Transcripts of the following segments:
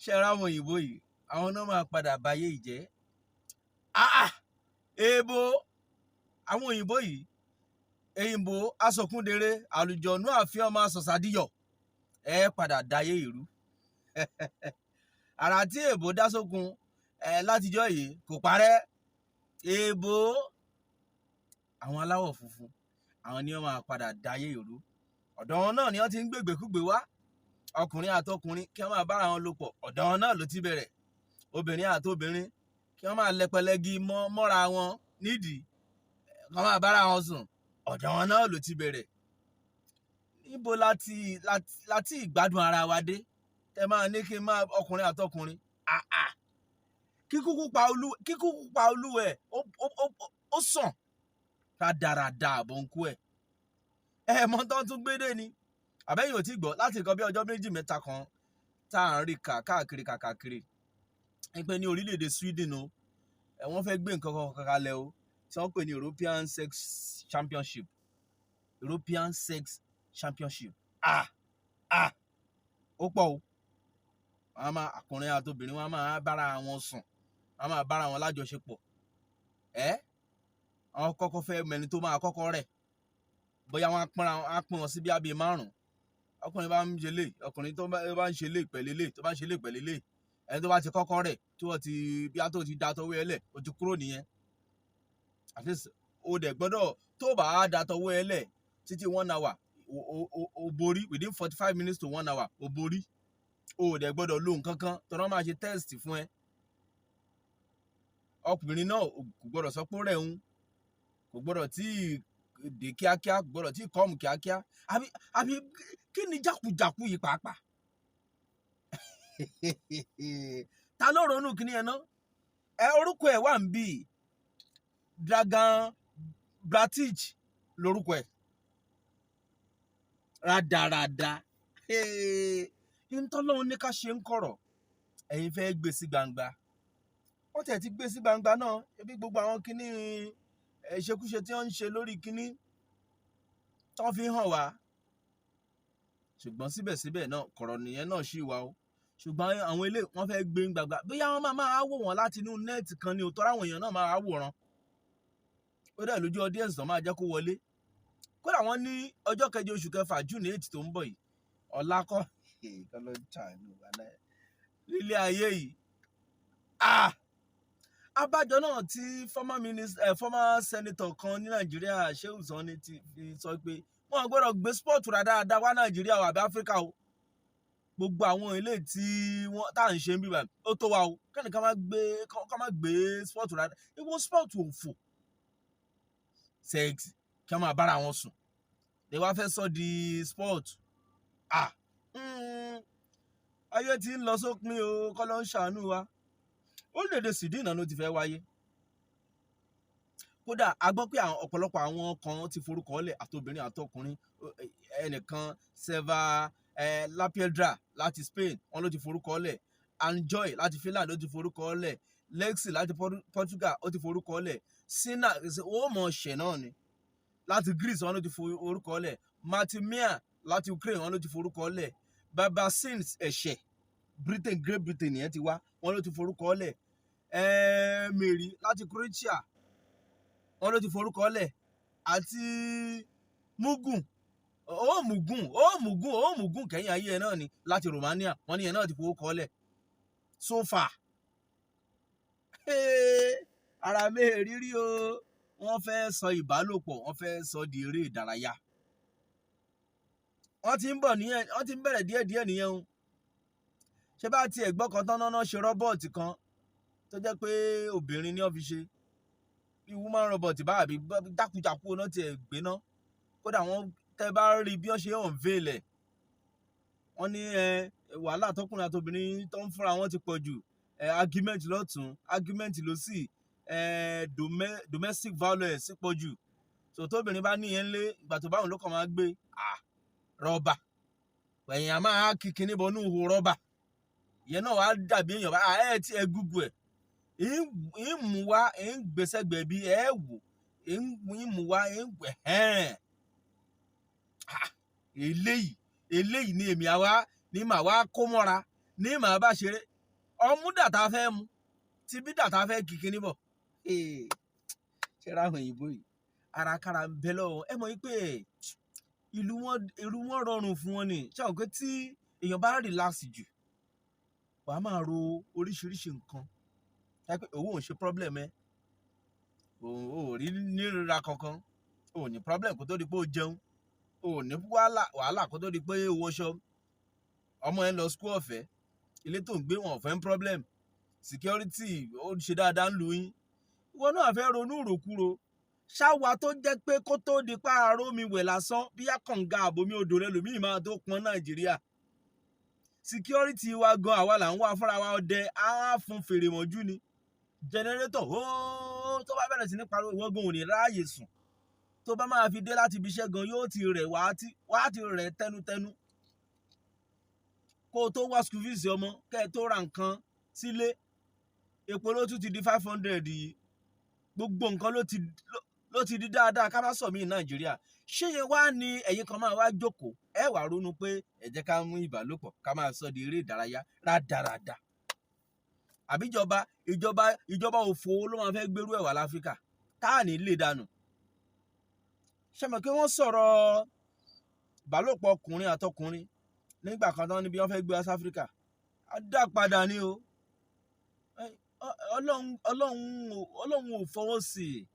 ṣe ra àwọn òyìnbó yìí àwọn náà máa padà báyé ìjẹ́ èèbó àwọn òyìnbó yìí èyìnbó asọ̀kúndèrè àlùjọ̀nú àfi ọmọ asọ̀sàdíyọ̀ ẹ padà dáyé ìrú àrà tí èèbó dá sókun látijọ́ yìí kò parẹ́ èèbó àwọn aláwọ̀ funfun àwọn ni wọ́n máa padà dáyé ìrú ọ̀dọ̀ wọn náà ni wọ́n ti ń gbègbèkúgbè wá ọkùnrin àtọkùnrin kí wọ́n máa bára wọn lò pọ̀ ọ̀dọ̀ wọn náà ló ti bẹ̀rẹ̀ obìnrin àtobìnrin kí wọ́n máa lẹpẹlẹgi mọ́ra wọn nídìí kí wọ́n máa bára wọn sùn ọ̀dọ̀ wọn náà ló ti bẹ̀rẹ̀ níbo láti ìgbádùn ara wa dé tẹ máa ní kí n máa ọkùnrin àtọkùnrin kíkúkú pa olúwẹ̀ ó sàn rádaràda àbọ̀nkú ẹ̀ mọ́ tán tún gbédè ni àbẹ́yìn ò tí gbọ́ láti nǹkan bí ọjọ́ méjì mẹ́ta kan tá à ń rí káàkiri pé ní orílẹ̀-èdè Sweden o wọ́n fẹ́ gbé nǹkan kan kalẹ̀ o tí wọ́n pè ní European Sex Championship ó pọ̀ o wọ́n máa ọkùnrin àtobìnrin wọn máa bára wọn sùn wọ́n máa bára wọn lájọṣepọ̀ àwọn kọ́kọ́ fẹ́ mẹni tó máa kọ́kọ́ rẹ̀ bóyá wọ́n á pín wọn sí bí abẹ́ márùn-ún ọkùnrin bá ń ṣe lé ọkùnrin tó bá ń ṣe lé pẹ̀lẹ́lẹ́ tó bá ń ṣe lé pẹ̀lẹ́lẹ́ ẹni tó bá ti kọ́kọ́ rẹ̀ tí wọ́n ti bí a tó ti da tọwọ́ ẹlẹ̀ o ti kúrò nìyẹn at least o dẹ̀ gbọ́dọ̀ tó bá da tọwọ́ ẹlẹ̀ títí 1 hour o borí within 45 minutes to 1 hour o borí o dẹ̀ gbọ́dọ̀ lo nǹkan kan tó náà máa ṣe test fún ẹ ọkùnrin náà kò gbọ́dọ̀ sọ pé rẹ̀ ń kò gbọ́dọ̀ tí dé kíákíá kò gbọ́dọ̀ tí kọ́ọ̀mù kíákíá àbí kí ni jákujàku yìí pàápàá ta ló ronú kíní ẹ náà orúkọ ẹ wà ń bí Dragan Bratic lórúkọ ẹ rádaràda ìtọ́lọ́hún ní ká ṣe ń kọ̀rọ̀ ẹ̀yin fẹ́ gbé sí gbangba wọ́n tẹ̀ ti gbé sí gbangba náà ebi gbogbo àwọn kíní ìṣekúṣe tí wọ́n ń ṣe lórí kíní tó fi hàn wá ṣùgbọ́n síbẹ̀síbẹ̀ náà kọ̀rọ̀ nìyẹn náà ṣì wà o ṣùgbọ́n àwọn ilé wọ́n fẹ́ gbé gbàgbà bóyá wọ́n máa wò wọ́n láti inú nẹ́ẹ̀tì kan ní òótọ́ àwọn èèyàn náà máa wòran ó dẹ̀ lójú audience tó máa jẹ́ kó wọlé kódà wọ́n ní ọjọ́ keje oṣù kẹfà June 8 tó ń bọ̀ yìí ọ̀làkọ́ lílé ayé yìí abájọ náà tí former senator kan ní Nàìjíríà Shehu Sani ti fi sọ pé wọ́n gbọ́dọ̀ gbé sport rà dáadáa wá Nàìjíríà àbí Áfíríkà o gbogbo àwọn ilé tí wọ́n tá à ń ṣe ń bíbá ó tó wa o kẹ́ni ká má gbé sport rà ìwọ sport òfò sex kí wọ́n máa bára wọn sùn lè wá fẹ́ sọ di sport ayé tí ń lọ sópin o kọ́ ló ń ṣàánú wa orílẹ̀-èdè Sweden náà ló ti fẹ́ wáyé kódà a gbọ́ pé ọ̀pọ̀lọpọ̀ àwọn kan ti forúkọ lẹ̀ àtobìnrin àtọkùnrin ẹnìkan Seva Lapiedra láti Spain wọn ló ti forúkọ lẹ̀ Anjoy láti Finland ló ti forúkọ lẹ̀ Lexi láti Portugal ó ti forúkọ lẹ̀ Sina ó mọ̀ ṣẹ̀ náà ni láti Greece wọn ló ti forúkọ lẹ̀ Martimia láti Ukraine wọn ló ti forúkọ lẹ̀ Babasins ẹ̀ṣẹ̀ Great Britain yẹn ti wá wọn ló ti forúkọ lẹ̀ Mary láti Croatia wọn ló ti forúkọ lẹ̀ àti Mugun kẹ́yìn ayé ẹ náà ni láti Romania wọn ní ẹ náà ti forúkọ lẹ̀ so far ara mẹ́rìírí o wọ́n fẹ́ sọ ìbálòpọ̀ wọ́n fẹ́ sọ di eré ìdárayá wọ́n ti ń bẹ̀rẹ̀ díẹ̀díẹ̀ nìyẹn o ṣé bá tiẹ̀ gbọ́ kan tán náà ṣe rọ́bọ̀tì kan tó jẹ́ pé obìnrin ni wọ́n fi ṣe bí woman robot bá àbí jákujàku náà tiẹ̀ gbé ná kódà wọ́n tẹ́ bá rí bí wọ́n ṣe hàn veilẹ̀ wọ́n ní wàhálà tọkùnrin àtobìnrin tó ń fúnra wọn ti pọ̀ jù argument lọ́tún argument lósì domestic violence pọ̀ jù so tóbìnrin bá níyẹn lé ìgbà tó báwọn ló kàn máa gbé rọ́bà ẹ̀yìn àmọ́ kíkiní bọ́nú ihò rọ́bà ìyẹn náà wàá dàbí èèyàn bá tí ẹ gúgú ẹ̀ ń mú wá ń gbèsègbè bí ẹ wò ń mú wá ń gbẹ̀ eléyìí eléyìí ni èmi àwa ní màá wá kó mọ́ra ní màá bá ṣeré ọmú dàtà fẹ́ mu ti bí dàtà fẹ́ kìkì níbọ̀ ṣe ra àwọn òyìnbó yìí arakára ń bẹ lọ́wọ́ ẹ mọ̀ pé ìlú wọn rọrùn fún wọn ni ṣé àwọn pé tí èèyàn bá relax jù wàá máa ro oríṣiríṣi nǹkan owó ò ń ṣe problem ẹ ò rí nírira kankan ò ní problem kó tó di pé ó jẹun ò ní wàhálà kó tó di pé ó wọṣọ ọmọ ẹ lọ school ọ̀fẹ́ ilé tó ń gbé wọn ọ̀fẹ́ ń problem security ó ṣe dáadáa ń lu yín ìwọ náà fẹ́ ronú ìròkúro ṣáwa tó jẹ́ pé kó tó di pa àárọ̀ mi wẹ̀ lásán bí akọ̀ǹga àbomi odò rẹ lòmíì máa tó pọn Nàìjíríà security wa gan àwa là ń wá fúnra wa ọdẹ á fún fèrè mọ́jú ni generator tó bá bẹ̀rẹ̀ sí ní pariwo ìwọ gan ò ní ráàyè sùn tó bá máa fi dé láti ibi iṣẹ́ gan yóò ti rẹ̀ wá ti rẹ̀ tẹnutẹnu kó o tó wá school fees ọmọ kẹ́ ẹ tó ra nǹkan sílé epo ló tún ti di 500 yìí gbogbo nǹkan ló ti di dáadáa ká má sọ mí Nàìjíríà ṣé yẹn wá ní ẹ̀yin kan máa wá jókòó ẹ wá ronú pé ẹ jẹ́ ká mú ìbálòpọ̀ ká máa sọ di eré ìdárayá rádaràda àbí ìjọba òfò ló máa fẹ́ gbérú ẹ̀ wá láfíríkà táà ní lè dànù ṣé mọ̀ pé wọ́n sọ̀rọ̀ ìbálòpọ̀ ọkùnrin àtọkùnrin nígbà kan tán níbi wọ́n fẹ́ gbé wá sáfíríkà á dá padà ní o ọlọ́run ò fọwọ́ sí i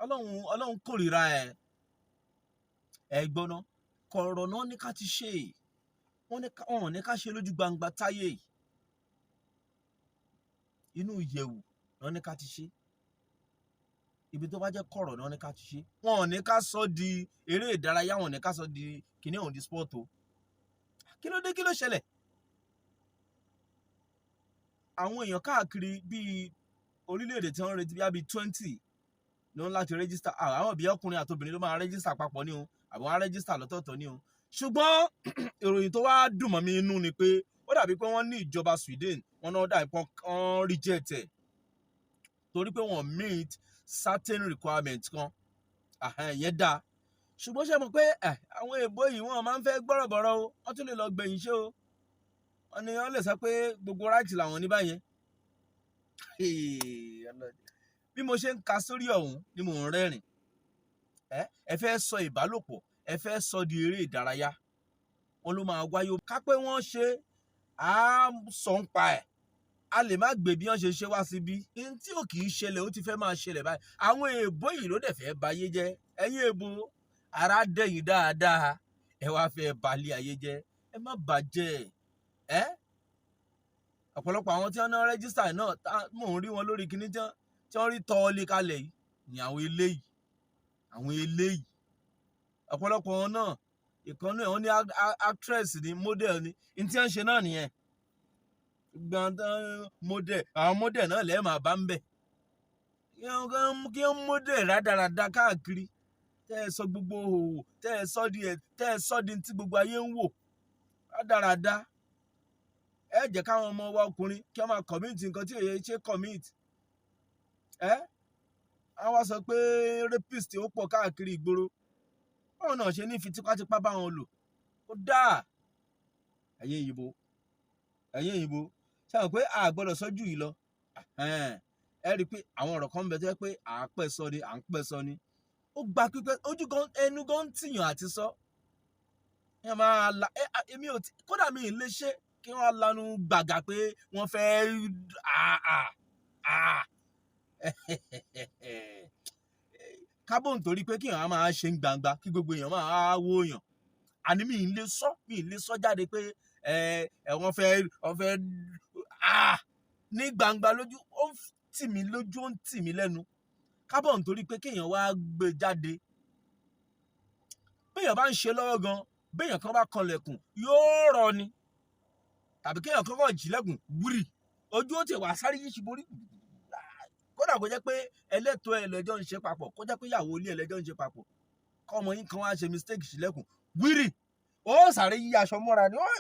ọlọ́run kórìíra ẹ gbọ́ná kọ̀rọ̀ náà ní ká ti ṣe wọ́n ní ká ṣe lójú gbangba táyé inú ìyẹ̀wù náà ní ká ti ṣe ibi tó bá jẹ́ kọ̀rọ̀ náà ní ká ti ṣe wọn ò ní ká sọ di eré ìdárayá wọn ò ní ká sọ di kíní ọ̀hún di sport o kí ló dé kí ló ṣẹlẹ̀ àwọn èèyàn káàkiri bíi orílẹ̀-èdè tí wọ́n retí bíi 20 ló ń láti rẹ́gísítà àwọn òbí ọkùnrin àti obìnrin ló máa rẹ́gísítà papọ̀ ní o àbí wọ́n á rẹ́gísítà lọ́tọ̀ọ̀tọ̀ ní o ṣùgbọ́n ìròyìn tó wá dùn mọ́ mi inú ni pé ó dàbí pé wọ́n ní ìjọba Sweden wọ́n náà dàbí pé wọ́n reject ẹ̀ torí pé wọ́n meet certain requirements kan ìyẹn dáa ṣùgbọ́n ṣe mọ̀ pé àwọn èèbó yìí wọ́n máa ń fẹ́ gbọ́rọ̀bọ̀rọ̀ o wọ́n tún lè lọ gbẹ̀yìn ṣé o wọ́n ní wọ́n lè sọ pé gbogbo right làwọn ní báyẹn bí mo ṣe ń ka sórí ọ̀hún ni mò ń rẹ́rìn ẹ fẹ́ sọ ìbálòpọ̀ ẹ fẹ́ sọ di eré ìdárayá wọn ló máa wáyé ká pé wọ́n ṣe á sọ ń pa ẹ̀ a lè má gbé bí wọ́n ṣe ṣe wá síbí ní tí ò kì í ṣẹlẹ̀ ó ti fẹ́ máa ṣẹlẹ̀ báyìí àwọn èèbó yìí ló dẹ̀ fẹ́ bayé jẹ́ ẹ̀yin èèbó ara dẹ̀yìn dáadáa ẹ wá fẹ́ balẹ̀ ayé jẹ́ ẹ má bàjẹ́ ọ̀pọ̀lọpọ̀ àwọn tí wọ́n ná rẹ́gísítà náà mò ń rí wọn lórí kinní tí wọ́n rí tọ́ọ́lé kalẹ̀ yìí ni àwọn eléyìí ọ̀pọ̀lọpọ̀ wọn náà ìkànnì wọn ní actress ní model ní tí wọ́n ń ṣe náà nìyẹn gbọ̀ngàn àwọn model náà lẹ́ẹ̀ máa bá ń bẹ̀ kí wọ́n model rádaràda káàkiri tẹ́ ẹ sọ gbogbo òwò tẹ́ ẹ sọ di tí gbogbo ayé ń wò rádaràda ẹ jẹ́ káwọn ọmọ wa ọkùnrin kí wọ́n máa commit nǹkan tí èyí ṣe commit àwọn sọ pé rapist ó pọ̀ káàkiri ìgboro báwọn náà ṣe ní fi tipátipá bá wọn lò ó dáa ẹ̀yin òyìnbó ṣáà pé a gbọ́dọ̀ sọ jù yìí lọ ẹ rí i pé àwọn ọ̀rọ̀ kan ń bẹ tó yẹ pé à ń pẹ́ sọ ni ó gba pípẹ́ ojú gan ẹnu gan ń tìyàn àti sọ ẹ máa la èmi ò kódà mi ì lè ṣe kí wọ́n lanu gbàgà pé wọ́n fẹ́ kábọ̀ nítorí pé kí èèyàn máa ṣe ń gbangba kí gbogbo èèyàn máa wó èèyàn àní mi ì lè sọ jáde pé wọ́n fẹ́ ní gbangba lójú ó ń tì mí lójú ó ń tì mí lẹ́nu kábọ̀ nítorí pé kí èèyàn wá gbé jáde béèyàn bá ń ṣe lọ́wọ́ gan béèyàn kan bá kanlẹ̀kùn yóò rọ ni tàbí kéèyàn kọ́kọ́ jìlẹ̀kùn wúrì ojú ó ti wà sáré yíṣu borí kódà kó jẹ́ pé ẹlẹ́tọ̀ọ́ ẹlẹ́jọ́ ń ṣe papọ̀ kó jẹ́ pé ìyàwó ilé ẹlẹ́jọ́ ń ṣe papọ̀ kọ́ ọmọ yín kan wá ṣe mistake ṣílẹ̀kùn wíìrì ó sáré yí aṣọ mọ́ra ni wọ́n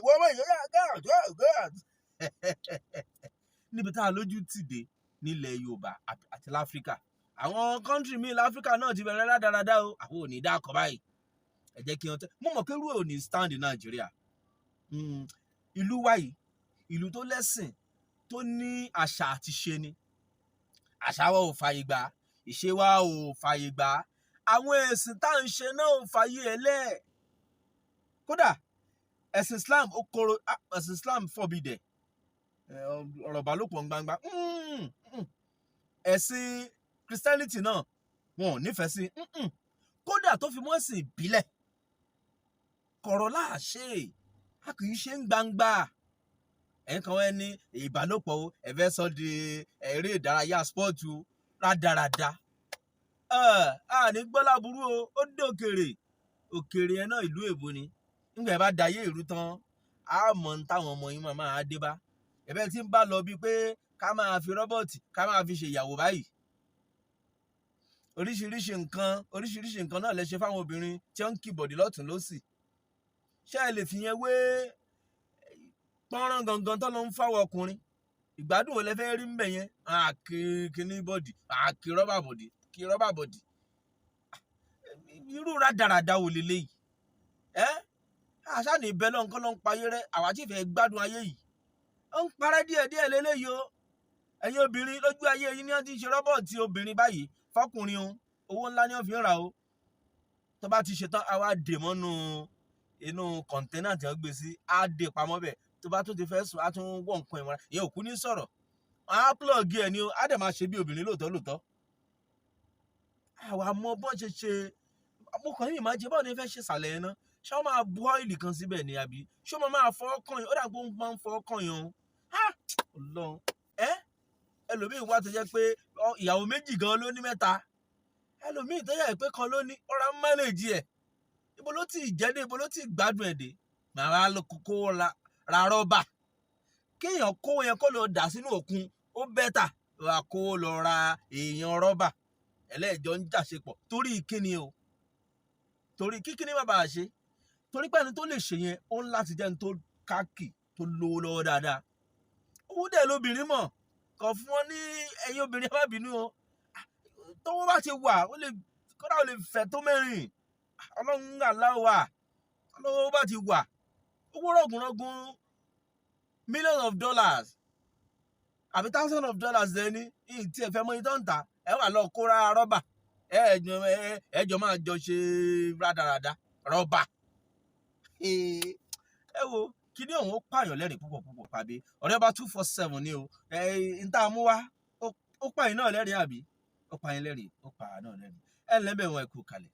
níbi tá a lójú tì dé nílẹ̀ Yorùbá àti láfíríkà àwọn kọ́ńtírì míì láfíríkà náà ti bẹ̀rẹ̀ rádaràdá o àwọn ò ní dákọ̀ báyìí ẹ jẹ́ kí wọ́n tẹ́ mo mọ̀ pé irú ẹ̀ ò ní stand ní Nàìjíríà ìlú wa yìí ìlú tó lẹ́sìn tó ní àṣà àti ṣe ni. Àṣà wa ò fàyè gbà, ìṣe wa ò fàyè gbà, àwọn ẹ̀sìn tá à ń ṣe náà ò fàyè ẹ̀ lẹ̀. Kódà ẹ̀sìn Islam forbidẹ̀ ọ̀rọ̀ ìbálòpọ̀ gbangba. Ẹ̀sìn Christianity náà wọn ò nífẹ̀ẹ́ sí. Kódà tó fi mọ́ ẹ̀sìn ìbílẹ̀ kọ̀rọ̀ láàṣẹ a kì í ṣe ń gbangba. Ẹ̀kan ẹni ìbálòpọ̀ o ẹ̀fẹ́ sọ di eré ìdárayá spọ́ọ̀tù rádaràda. A ní gbọ́ láburú o, ó dé òkèrè ẹ̀ náà ìlú èbó ni. Nígbà ẹ bá dayé ìlú tán a mọ̀ ní táwọn ọmọ yín máa dé bá. Ẹ̀bẹ̀ tí ń bá lọ bíi pé ká máa fi rọ́bọ̀tì ká máa fi ṣe ìyàwó báyìí. Oríṣiríṣi nǹkan náà lè ṣe fáwọn obìnrin tí ó ń kìbọ̀dì lọ́tùn lósì. Ṣé ẹ lè fi yẹn wé pọ́nrán gangan tó lọ ń fáwọn ọkùnrin? Ìgbádùn wo lẹ fẹ́ rí mbẹ̀ yẹn? Kíní bọ́dì, kí rọ́bà bọ́dì. Irú rádaràda wo leléyìí? Àṣà ní ìbẹ́ lọ́n kọ́ ló ń payé rẹ́, àwa tí fẹ́ gbádùn ayé yìí. Ó ń parẹ́ díẹ̀díẹ̀ leléyìí o. Ẹ̀yin obìnrin lójú ayé yín ni wọ́n ti ń ṣe rọ́bọ̀tì obìnrin báyìí fọkùnrin o. Owó ńlá ni wọ́n fi ń rà o. Tó bá ti ṣetán, a wá dè mọ́nú inú kọ̀ǹténà tí wọ́n gbé sí, á dè pamọ́ bẹ̀. Tó bá tún ti fẹ́ sùn, á tún wọ̀ nǹkan ìmọ̀ra. Ìyẹn òkú ní sọ̀rọ̀. Á plọ̀gì ẹ̀ ni o, á dẹ̀ máa ṣe bí obìnrin lóòótọ́. Àwa mọ bọ́ ṣe mo kàn yín máa jẹ báwo ni ẹ fẹ́ ṣe ìsàlẹ̀ yẹn náà. Ṣé wọ́n máa bu ọ́ìlì kan síbẹ̀ ni àbí? Ṣé wọ́n máa fọwọ́ kàn yín? Ó dà pé wọ́n máa ń fọwọ́ kàn yín o. Ọlọ́run. Ẹlòmíì wá tó jẹ́ pé ìyàwó méjì gan ló ní mẹ́ta. Ẹlòmíì tó yẹ pé kan ló ní ọ̀rá mánéèjì ẹ̀. Ibo ló ti jẹ́dé, ibo ló ti gbádùn ẹ̀ dé? Màá lọ kókó ra rọ́bà. Kéèyàn kó yẹn kó lọ dà sínú òkun, ó bẹ́tà wà kó lọ ra èèyàn rọ́bà. Ẹlẹ́jọ́ ń jàṣepọ̀ torí kíni o? Torí kíkíní má bàa ṣe. Torí pé ẹni tó lè ṣe yẹn ó ń láti jẹ́ ẹni tó káàkì tó lówó lọ́wọ́ dáadáa. Owó dẹ̀ lóbìnrin mọ̀. Kàn fún wọn ní ẹ̀yin obìnrin ẹ má bínú o. Tọ́wọ́ bá ti wà kódà ó lè fẹ̀ tó mẹ́rin. Ọlọ́run aláwọ̀ wà. Ọlọ́wọ́ bá ti wà. Owó rọ̀gùnrọ̀gùn millions of dollars àbí thousands of dollars lẹ́ni tí ẹ fẹ́ mọ ìtọ́ ń ta ẹ wà lọ kóra rọ́bà ẹjọ́ máa jọ ṣe rádaràda rọ́bà. Ẹ wo kíní ọ̀hún ó pààyàn lẹ́rìn púpọ̀ pàbí ọ̀rẹ́ bá 247 ni o. N tá a mú wá ó pààyàn náà lẹ́rìn àbí ó pààyàn lẹ́rìn ó pààyàn náà lẹ́rìn. Ẹ lẹ́bẹ̀ wọn ẹ kú kalẹ̀.